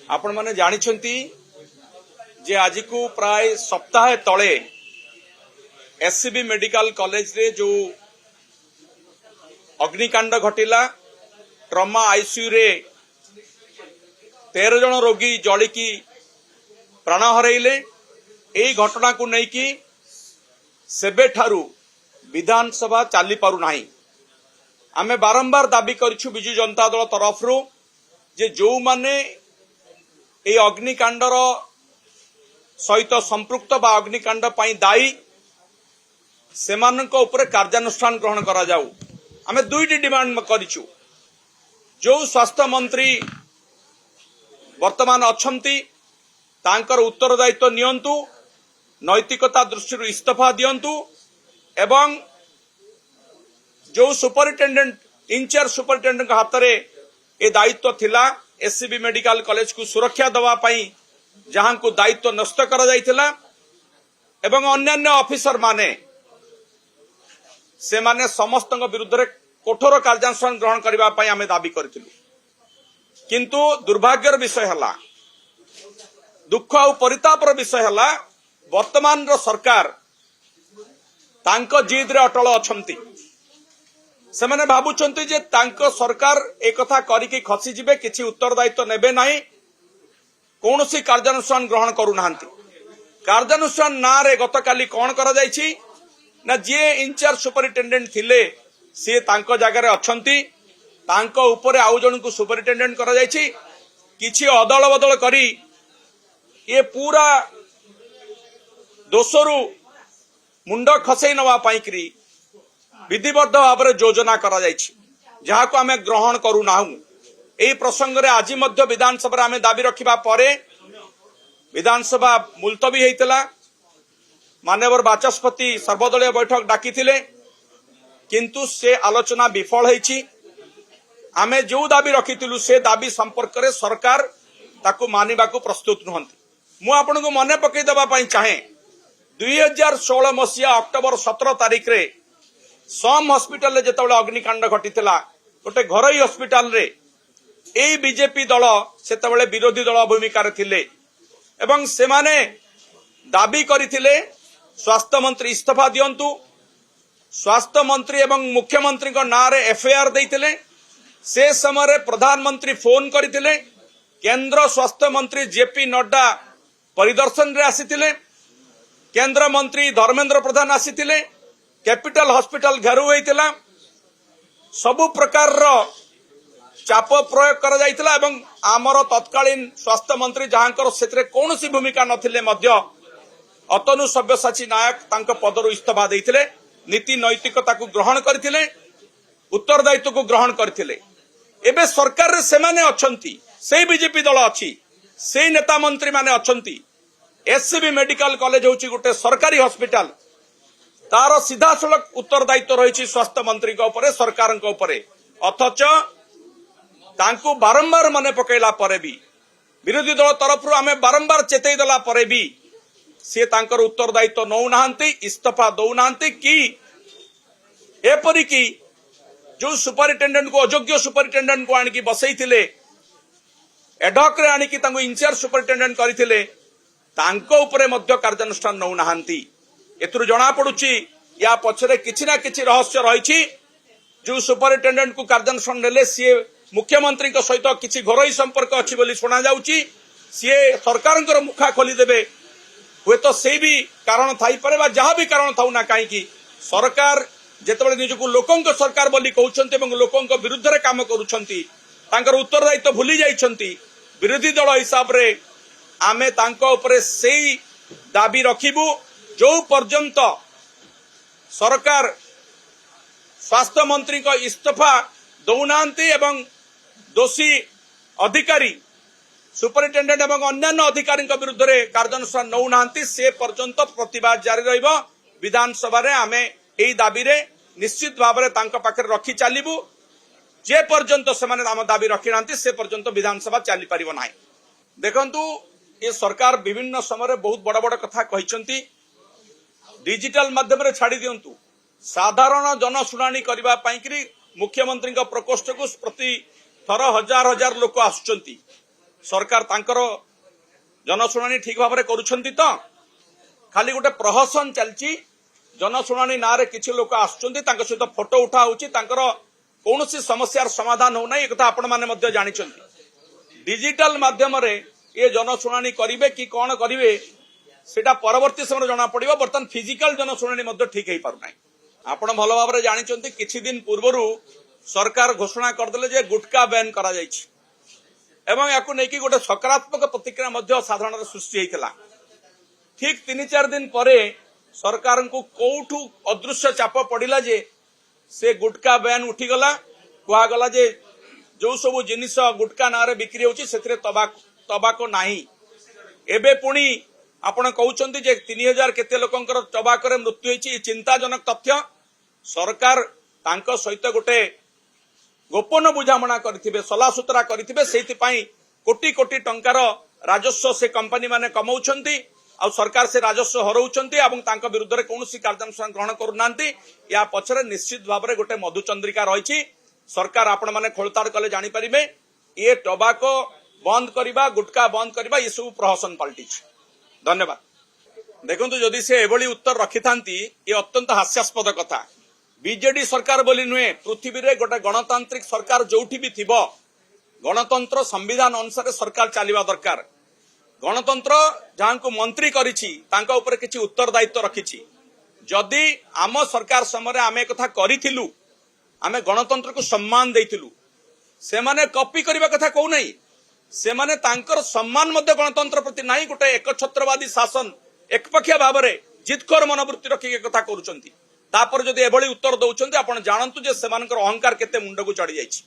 आपण माने जानिछंती जे आज को प्राय सप्ताह तले एससीबी मेडिकल कॉलेज रे जो अग्निकांड घटिला ट्रमा आईसीयू रे 13 जन रोगी जलिकी प्राण हरैले एई घटना को नहीं कि सेबे ठारू विधानसभा चली पारु नाही। आमे बारंबार दाबी करिछु बिजु जनता दल तरफरु जे जो माने ए अग्निकांडर सहित संपृक्त बा अग्निकांड पई दायी सेमानक ऊपर कार्यानुष्ठान ग्रहण करा जाऊ। आमे दुईटी डिमांड करिछु। जो स्वास्थ्य मंत्री वर्तमान अछंती तांकर उत्तरदायित्व नियंतु, नैतिकता दृष्टि इस्तीफा दियंतु एवं जो सुपरिटेंडेंट इंचार्ज सुपरिटेंडेंट हाथ में ए दायित्व थिला एससीबी मेडिकल कॉलेज को सुरक्षा दवा पई जहां को दायित्व नष्ट करा जायतिला एवं अन्यान्य ऑफिसर माने से माने समस्त विरुद्ध रे कठोर कार्यानुष्ठान ग्रहण करबा पई आमे दाबी करथिलु। किंतु दुर्भाग्यर विषय हला, दुख और परितापर विषय हला वर्तमान रो सरकार तांको जिद रे अटल अछंती। से माने भाबुचंती जे तांको सरकार एक कथा करिकि खसी जिबे, किछि उत्तरदायित्व नेबे नाही, कोनोसी कार्यानुष्ठान ग्रहण करू नाहंती। कार्यानुष्ठान ना रे गतकाली कोन करा जायछि ना जे इंचार्ज सुपरिटेंडेंट थिले से तांको जगह रे अछंती, तांको ऊपर आउ जन को सुपरिटेंडेंट करा जायछि। किछि अदल बदल करी ये पूरा दोषरु मुंड खसई नवा पाई करी विधिबद्ध भाव में योजना करा जायछि, जहा को आमे ग्रहण करू नाहु। एई प्रसंग रे आज मध्य विधानसभा आमे दाबी रखिबा परे विधानसभा मुलतवी हेइतला। माननीय बाचस्पति सर्वदलीय बैठक डाकिथिले, किंतु से आलोचना विफल हेछि। आमे जो दाबी रखिथिलु से दाबी संपर्क रे सरकार ताकू मानिबा को प्रस्तुत नहंती। मु आपन को मने पकई देबा पई चाहे 2016 मसिया अक्टोबर 17 तारिख रे सम हॉस्पिटल रे जेतबेले अग्निकांड घटितला गोटे घरोई हॉस्पिटल रे एई बीजेपी दल सेतबेले विरोधी दल भूमिका रे थिले एवं से माने दाबी करिथिले स्वास्थ्य मंत्री इस्तीफा दियंतु। स्वास्थ्य मंत्री एवं मुख्यमंत्री को नाम रे एफआईआर देइथिले। से समय प्रधानमंत्री फोन करथिले, केंद्र स्वास्थ्य मंत्री जेपी नड्डा परिदर्शन रे आसीथिले, केंद्र मंत्री धर्मेंद्र प्रधान आसीथिले, कैपिटल हॉस्पिटल घेरू होइतिला, सबु प्रकार रो चाप प्रयोग करा जाइतिला एवं आमर तत्कालीन स्वास्थ्य मंत्री जहांकर सेतरे कोनोसी भूमिका नथिले मध्य अतनु सब्यसाची नायक तांको पदरु इस्तीफा देइथिले, नीति नैतिकता को ग्रहण करथिले, उत्तरदायित्व को ग्रहण करथिले। एबे सरकार रे से माने अछंती, सेही बीजेपी दल अछि, सेही नेता मंत्री माने अछंती। एससीबी मेडिकल कॉलेज होची गोटे सरकारी हॉस्पिटल, तार सीधासलख उत्तरदायित्व रही स्वास्थ्य मंत्री ऊपर, सरकार ऊपर। अथच तांको बारंबार मने पकैला परे भी विरोधी दल तरफ आमे बारंबार चेतई देला परे भी से तांकर उत्तरदायित्व नौ नाहंती, इस्तीफा दौ नाहंती। कि एपरि कि जो सुपरिटेंडेंट को अयोग्य सुपरिटेंडेंट को आनिकी बसैथिले, एडहॉक रे आनिकी तांको इंचार्ज सुपरिटेंडेंट करिथिले, तांको ऊपर मध्य कार्यानुष्ठान नौ नाहंती। एतरु जणा पडुची या पछरे किछि ना किछि रहस्य रहिछि। जो सुपरिटेंडेंट को कार्यानुष्ठान नेले सी मुख्यमंत्री को सहित किछि घरोई संपर्क अछि बोली सुना जाउची। सी सरकारंकर मुखा खोली देबे, हुए तो से भी कारण थाई पारे बा जहां भी कारण थाउ ना, काहेकि सरकार जेतेबेले निजको लोकंक सरकार बोली कहउछन्ती एवं लोकंक विरुद्ध रे काम करूछन्ती, तांकर उत्तरदायित्व भूली जाइछन्ती। विरोधी दल हिसाब रे आमे तांको ऊपर सेही दाबी रखिबु जो पर्यंत सरकार स्वास्थ्य मंत्री को इस्तीफा दौनांती एवं दोषी अधिकारी सुपरिटेंडेंट एवं अन्यान्य अधिकारी विरुद्ध रे कार्यानुष्ठान नौ नाहंती, से पर्यंत प्रतिवाद जारी रहिबो। विधानसभा रे आमे एई दाबी रे निश्चित भाव में तांको पाखे रखी चलिबु। जे पर्यंत से माने आम दाबी रखी नांती से पर्यंत विधानसभा चली पारिबो नाही। देखंतु ये सरकार विभिन्न समय बहुत बड़ बड़ कथा कहिसंती, डिजिटल माध्यम रे छाड़ी दियंतु, साधारण जनशुणाणी करबा पई मुख्यमंत्री प्रकोष्ठ को प्रति थर हजार हजार लोक आसुचंती। सरकार तांकर जनशुणाणी ठीक भाव करुछंती तो खाली गोटे प्रहसन चलची जनशुणाणी ना रे किछि लोक आसुचंती तांक सहित फोटो उठा होची तांकर कौनसी समस्यार समाधान हो नाही एकथा आपण माने मध्य जानिछंती डिजिटल माध्यम रे ये जनशुणाणी करिवे कि कोन करिवे सेटा परवर्ती समय जना पड़िबो बर्तन फिजिकल जनशुणाणी मध्य ठीक हेई पारु नाही आपण भलो भाबरे जानिछंती किछि दिन पूर्वरु सरकार घोषणा करदेले जे गुटका बैन करा जायछि एवं याकु नेकी गोटे सकारात्मक प्रतिक्रिया मध्य साधारण सृष्टि हेइतला ठीक 3-4 दिन परे सरकार को कोठू अदृश्य चाप पड़िला जे से गुटका बैन उठीगला कुआगला जे जो सब जिनिस गुटका नारे बिक्री होची सेथिरे तबाको नाही एबे पुणी आपण कहउचंती जे 3000 केते लोकंकर तबाको मृत्यु होईची चिंताजनक तथ्य सरकार तांको सहित गोटे गोपन बुझामणा करथिबे सलासुतरा करथिबे सेति पई कोटी कोटी टंकार राजस्व से कंपनी माने कमाउछंती आ सरकार से राजस्व हरउछंती एवं तांको विरुद्ध रे कोनोसी कार्यानुष्ठान ग्रहण करूनांती या पछरे निश्चित भाबरे गोटे मधुचंद्रिका रहिछि सरकार आपण माने खोलताड़ कले जानि परिबे ये टबाको बंद करिबा गुटका बंद करिबा ये सब प्रहसन पलटिछि धन्यवाद देखंतु जदि से एभली उत्तर रखिथांती ये अत्यंत हास्यास्पद कथा बीजेडी सरकार बोली नुहे पृथ्वी रे गोटे गणतांत्रिक सरकार जोठी भी थिबो गणतंत्र संविधान अनुसार सरकार चलिबा दरकार गणतंत्र जहां को मंत्री करिछि तांका ऊपर किछि उत्तरदायित्व रखिछि जदि आम सरकार समय आमे कथा करिथिलु आमे गणतंत्र को सम्मान देइथिलु से माने कॉपी करबा कथा कहू नै से माने तांकर सम्मान मध्य गणतंत्र प्रति नाही गोटे एकछत्रवादी शासन एकपक्षीय भाव में जितखोर मनोवृत्ति रखिक कथा करूछंती तापर जदि एभली उत्तर दउछंती आपण जानंतु जे सेमानकर अहंकार केते मुंडको चढ़ी जाइछि।